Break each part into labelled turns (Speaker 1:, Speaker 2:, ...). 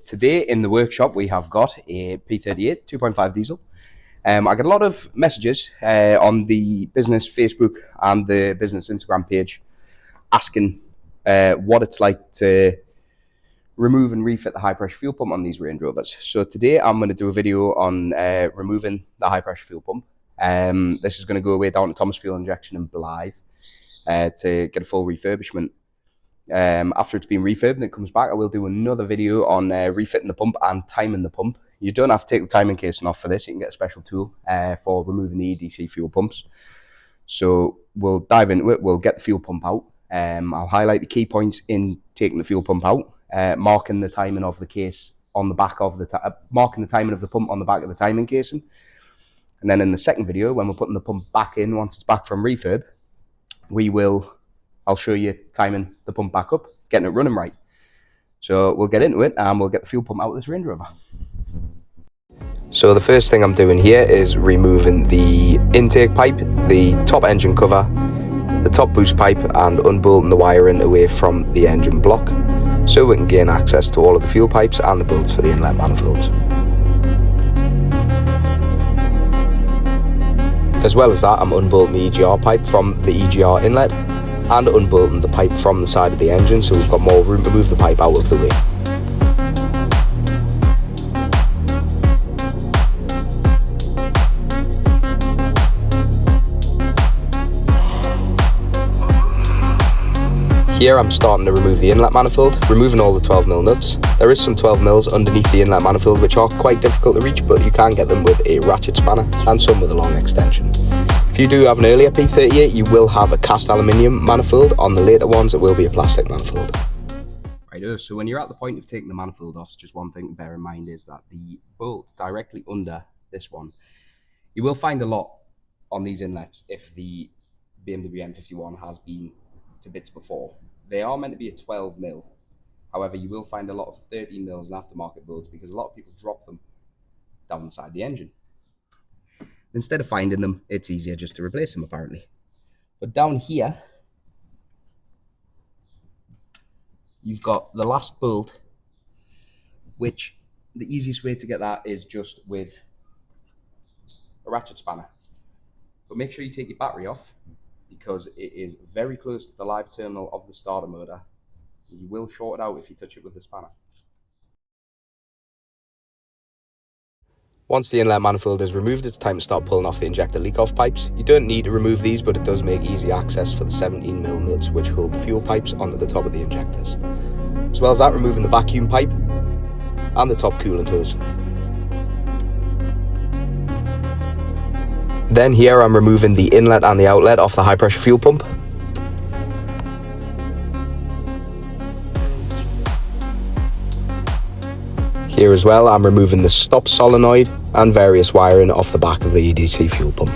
Speaker 1: today in the workshop we have got a P38 2.5 diesel. I get a lot of messages on the business Facebook and the business Instagram page asking what it's like to remove and refit the high pressure fuel pump on these Range Rovers. So today I'm going to do a video on removing the high pressure fuel pump. This is going to go away down to Thomas Fuel Injection in Blythe to get a full refurbishment. After it's been refurbed and it comes back, I will do another video on refitting the pump and timing the pump. You don't have to take the timing casing off for this. You can get a special tool for removing the EDC fuel pumps. So we'll dive into it. We'll get the fuel pump out. I'll highlight the key points in taking the fuel pump out, marking the timing of the case on the back of the marking the timing of the pump on the back of the timing casing. And then in the second video, when we're putting the pump back in once it's back from refurb, I'll show you timing the pump back up, getting it running right. So we'll get into it and we'll get the fuel pump out of this Range Rover. So the first thing I'm doing here is removing the intake pipe, the top engine cover, the top boost pipe, and unbolting the wiring away from the engine block so we can gain access to all of the fuel pipes and the bolts for the inlet manifolds. As well as that, I'm unbolting the EGR pipe from the EGR inlet and unbolting the pipe from the side of the engine so we've got more room to move the pipe out of the way. Here I'm starting to remove the inlet manifold, removing all the 12mm nuts. There is some 12mm underneath the inlet manifold which are quite difficult to reach, but you can get them with a ratchet spanner and some with a long extension. If you do have an earlier P38, you will have a cast aluminium manifold. On the later ones, it will be a plastic manifold. Right, so when you're at the point of taking the manifold off, just one thing to bear in mind is that the bolt directly under this one, you will find a lot on these inlets if the BMW M51 has been to bits before. They are meant to be a 12mm. However, you will find a lot of 13mm and aftermarket bolts because a lot of people drop them down inside the engine. Instead of finding them, it's easier just to replace them apparently. But down here, you've got the last bolt, which the easiest way to get that is just with a ratchet spanner. But make sure you take your battery off because it is very close to the live terminal of the starter motor. You will short it out if you touch it with the spanner. Once the inlet manifold is removed, it's time to start pulling off the injector leak-off pipes. You don't need to remove these, but it does make easy access for the 17mm nuts which hold the fuel pipes onto the top of the injectors. As well as that, removing the vacuum pipe and the top coolant hose. Then here I'm removing the inlet and the outlet off the high pressure fuel pump. Here as well, I'm removing the stop solenoid and various wiring off the back of the EDC fuel pump.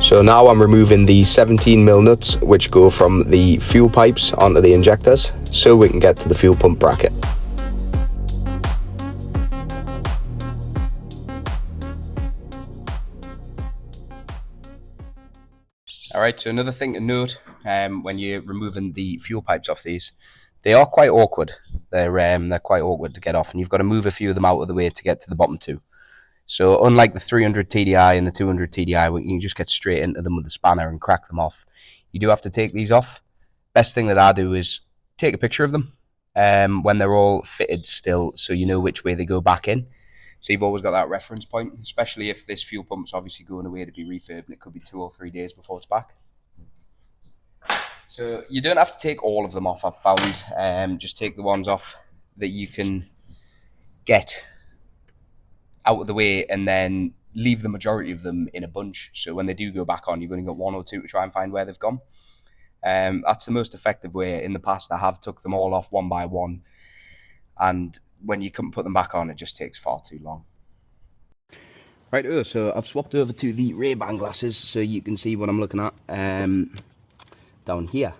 Speaker 1: So now I'm removing the 17mm nuts which go from the fuel pipes onto the injectors so we can get to the fuel pump bracket. Alright, so another thing to note when you're removing the fuel pipes off these, they are quite awkward. They're quite awkward to get off, and you've got to move a few of them out of the way to get to the bottom two. So unlike the 300 TDI and the 200 TDI, where you can just get straight into them with a spanner and crack them off, you do have to take these off. Best thing that I do is take a picture of them when they're all fitted still, so you know which way they go back in. So you've always got that reference point, especially if this fuel pump's obviously going away to be refurbed and it could be 2 or 3 days before it's back. So you don't have to take all of them off, I've found. Just take the ones off that you can get out of the way and then leave the majority of them in a bunch. So when they do go back on, you've only got 1 or 2 to try and find where they've gone. That's the most effective way. In the past, I have took them all off one by one, and when you come put them back on, it just takes far too long. Right, so I've swapped over to the Ray-Ban glasses so you can see what I'm looking at down here.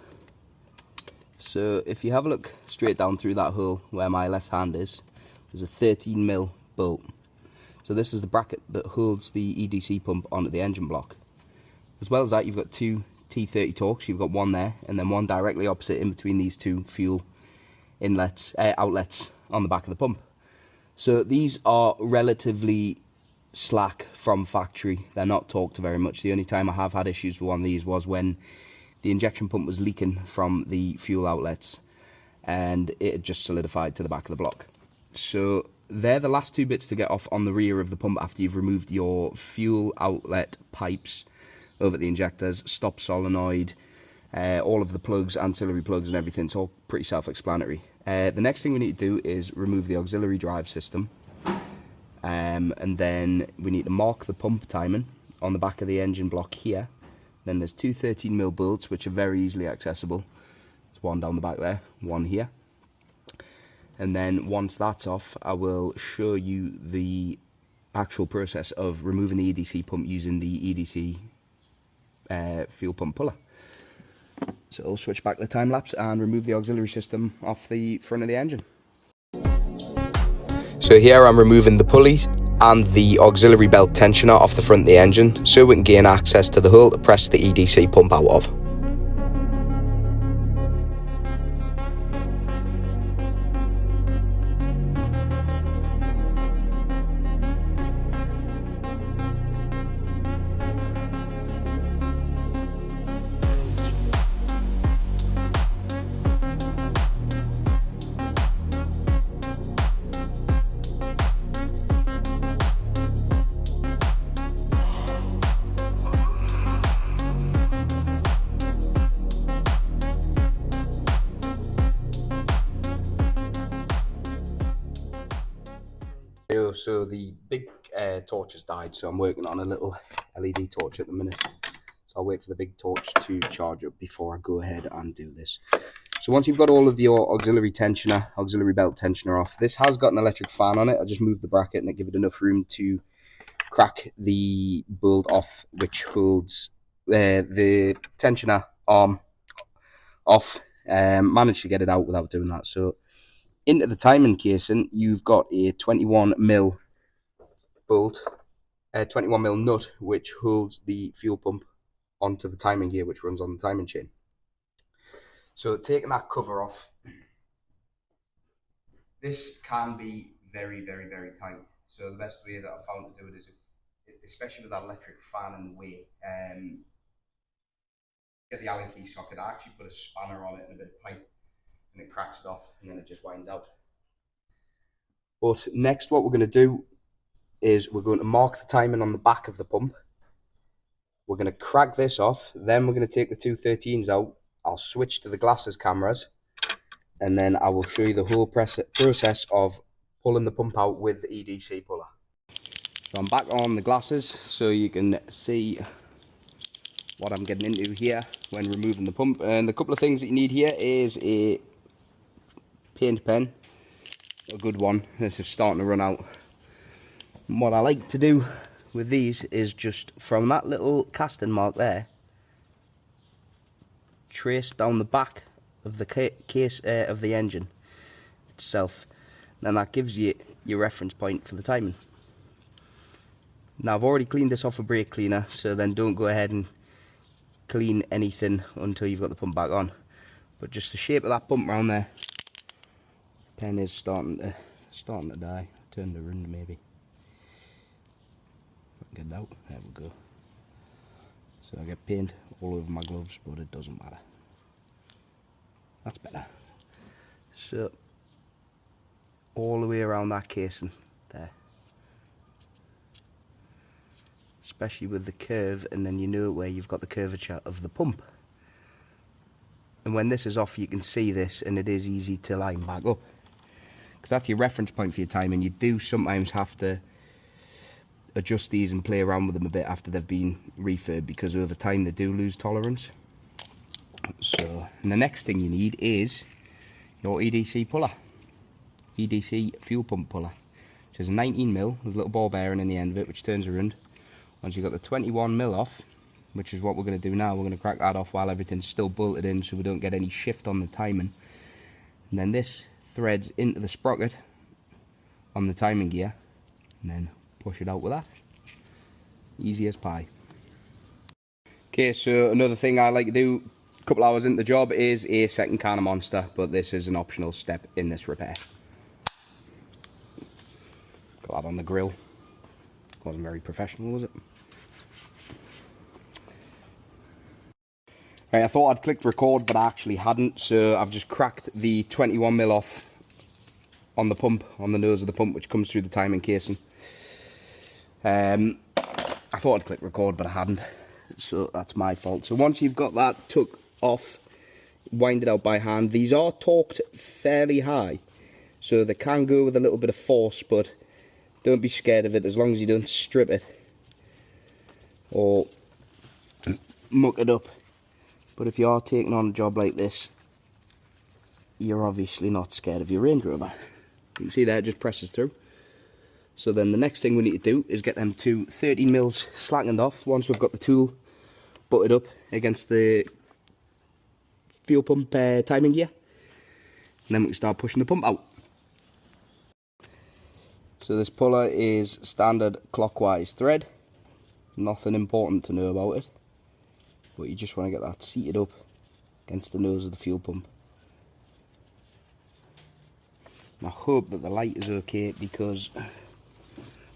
Speaker 1: So if you have a look straight down through that hole where my left hand is, there's a 13mm bolt. So this is the bracket that holds the EDC pump onto the engine block. As well as that, you've got 2 T30 torques. You've got one there, and then one directly opposite in between these two fuel inlets, outlets on the back of the pump. So these are relatively slack from factory. They're not torqued very much. The only time I have had issues with one of these was when the injection pump was leaking from the fuel outlets, and it had just solidified to the back of the block. So they're the last two bits to get off on the rear of the pump after you've removed your fuel outlet pipes over the injectors, stop solenoid, all of the plugs, ancillary plugs and everything. It's all pretty self-explanatory. The next thing we need to do is remove the auxiliary drive system, and then we need to mark the pump timing on the back of the engine block here. Then there's two 13mm bolts which are very easily accessible. There's one down the back there, one here. And then once that's off, I will show you the actual process of removing the EDC pump using the EDC fuel pump puller. So I'll switch back the time lapse and remove the auxiliary system off the front of the engine. So here I'm removing the pulleys and the auxiliary belt tensioner off the front of the engine so we can gain access to the hole to press the EDC pump out of. So the big torch has died, so I'm working on a little LED torch at the minute. So I'll wait for the big torch to charge up before I go ahead and do this. So once you've got all of your auxiliary belt tensioner off, this has got an electric fan on it. I just moved the bracket and it gave it enough room to crack the bolt off, which holds the tensioner arm off. Managed to get it out without doing that. So into the timing casing, you've got a 21mm bolt, a 21mm nut, which holds the fuel pump onto the timing gear, which runs on the timing chain. So taking that cover off, this can be very, very, very tight. So the best way that I've found to do it is, especially with that electric fan in the way, get the Allen key socket. I actually put a spanner on it and a bit of pipe, and it cracks it off, and then it just winds out. But next, what we're going to do is we're going to mark the timing on the back of the pump. We're going to crack this off, then we're going to take the two 13s out. I'll switch to the glasses cameras, and then I will show you the whole process of pulling the pump out with the EDC puller. So I'm back on the glasses so you can see what I'm getting into here when removing the pump. And the couple of things that you need here is a paint pen, a good one. This is starting to run out. And what I like to do with these is just from that little casting mark there, trace down the back of the case of the engine itself. Then that gives you your reference point for the timing. Now I've already cleaned this off a brake cleaner, so then don't go ahead and clean anything until you've got the pump back on. But just the shape of that pump round there, pen is starting to die. Turn it around maybe. Get it out. There we go. So I get paint all over my gloves, but it doesn't matter. That's better. So all the way around that casing there, especially with the curve, and then you know where you've got the curvature of the pump. And when this is off, you can see this, and it is easy to line back up, because that's your reference point for your timing. You do sometimes have to adjust these and play around with them a bit after they've been refurbed, because over time they do lose tolerance. So, and the next thing you need is your EDC puller, EDC fuel pump puller, which is a 19mm with a little ball bearing in the end of it, which turns around. Once you've got the 21mm off, which is what we're going to do now, we're going to crack that off while everything's still bolted in, so we don't get any shift on the timing. And then this threads into the sprocket on the timing gear, and then push it out with that. Easy as pie. Okay, so another thing I like to do a couple hours into the job is a second can of Monster, but this is an optional step in this repair. Got that on the grill. Wasn't very professional, was it? Right, I thought I'd clicked record, but I actually hadn't, so I've just cracked the 21mm off on the pump, on the nose of the pump, which comes through the timing casing. I thought I'd click record, but I hadn't, so that's my fault. So once you've got that took off, wind it out by hand. These are torqued fairly high, so they can go with a little bit of force, but don't be scared of it as long as you don't strip it or muck it up. But if you are taking on a job like this, you're obviously not scared of your Range Rover. You can see there it just presses through. So then the next thing we need to do is get them two 13mm slackened off once we've got the tool butted up against the fuel pump timing gear. And then we can start pushing the pump out. So this puller is standard clockwise thread. Nothing important to know about it. But you just want to get that seated up against the nose of the fuel pump. And I hope that the light is okay because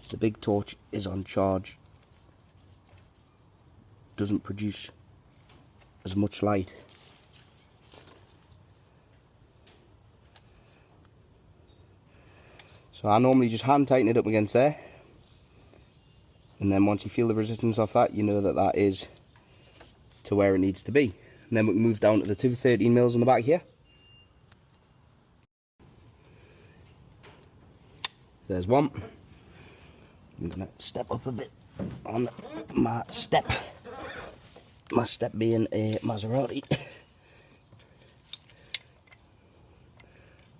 Speaker 1: the big torch is on charge. Doesn't produce as much light. So I normally just hand tighten it up against there. And then once you feel the resistance off that, you know that that is to where it needs to be. And then we can move down to the two 13mm on the back here. There's one. I'm going to step up a bit on my step. My step being a Maserati.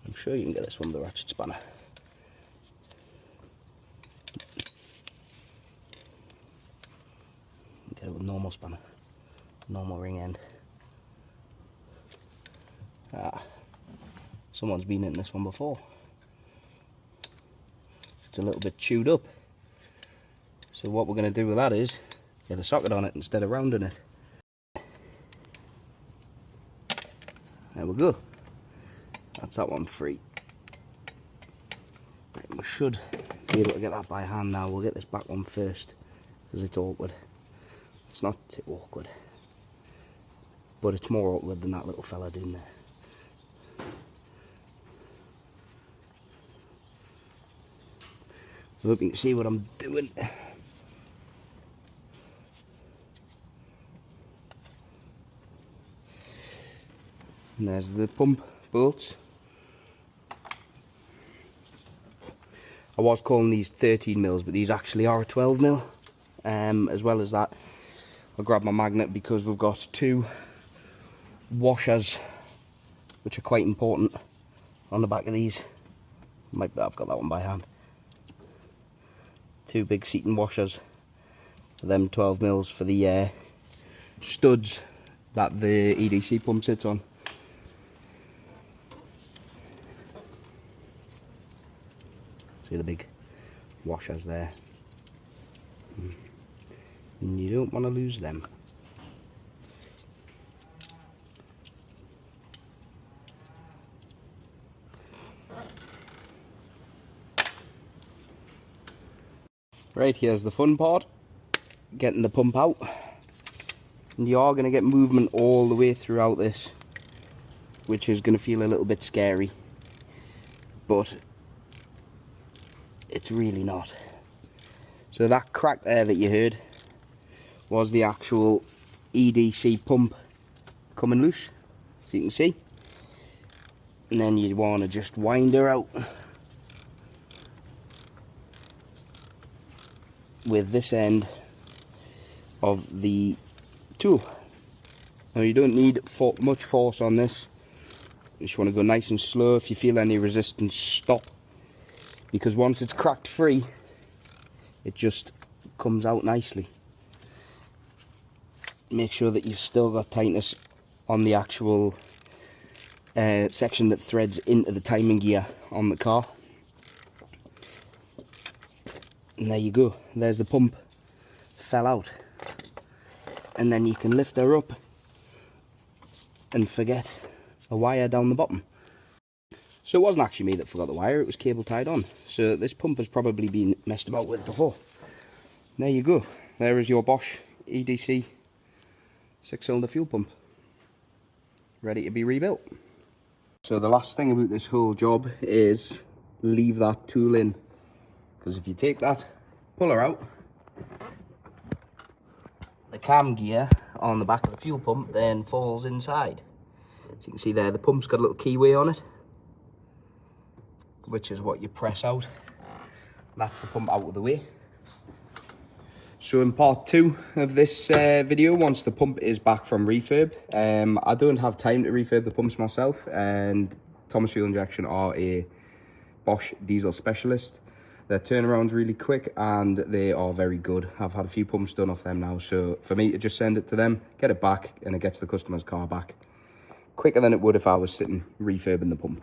Speaker 1: I'm sure you can get this one with a ratchet spanner. Get it with normal spanner. Normal ring end. Someone's been in this one before. It's a little bit chewed up. So what we're going to do with that is get a socket on it instead of rounding it. There we go. That's that one free. Right, we should be able to get that by hand now. We'll get this back one first because it's awkward. It's not too awkward, but it's more awkward than that little fella doing there. I hope you can see what I'm doing. And there's the pump bolts. I was calling these 13mm, but these actually are a 12mm. As well as that, I'll grab my magnet because we've got two washers which are quite important on the back of these. I've got that one by hand. Two big seating washers for them 12mm for the studs that the EDC pump sits on. See the big washers there. And you don't want to lose them. Right, here's the fun part, getting the pump out. And you are going to get movement all the way throughout this, which is going to feel a little bit scary, but it's really not. So that crack there that you heard was the actual EDC pump coming loose, so you can see. And then you want to just wind her out with this end of the tool. Now you don't need much force on this. You just want to go nice and slow. If you feel any resistance, stop, because once it's cracked free, it just comes out nicely. Make sure that you've still got tightness on the actual section that threads into the timing gear on the car. And there you go, there's the pump, fell out. and then you can lift her up and forget a wire down the bottom. So it wasn't actually me that forgot the wire, it was cable tied on. So this pump has probably been messed about with before. There you go. There is your Bosch EDC 6-cylinder fuel pump, ready to be rebuilt. So the last thing about this whole job is leave that tool in, because if you take that, pull her out, the cam gear on the back of the fuel pump then falls inside. So you can see there, the pump's got a little keyway on it, which is what you press out. That's the pump out of the way. So in part 2 of this video, once the pump is back from refurb, I don't have time to refurb the pumps myself, and Thomas Fuel Injection are a Bosch diesel specialist. Their turnaround's really quick and they are very good. I've had a few pumps done off them now, so for me to just send it to them, get it back, and it gets the customer's car back quicker than it would if I was sitting refurbing the pump.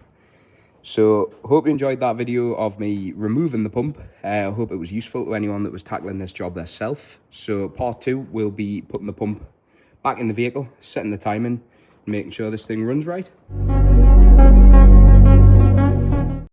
Speaker 1: So hope you enjoyed that video of me removing the pump. I hope it was useful to anyone that was tackling this job themselves. So part 2 will be putting the pump back in the vehicle, setting the timing, and making sure this thing runs right.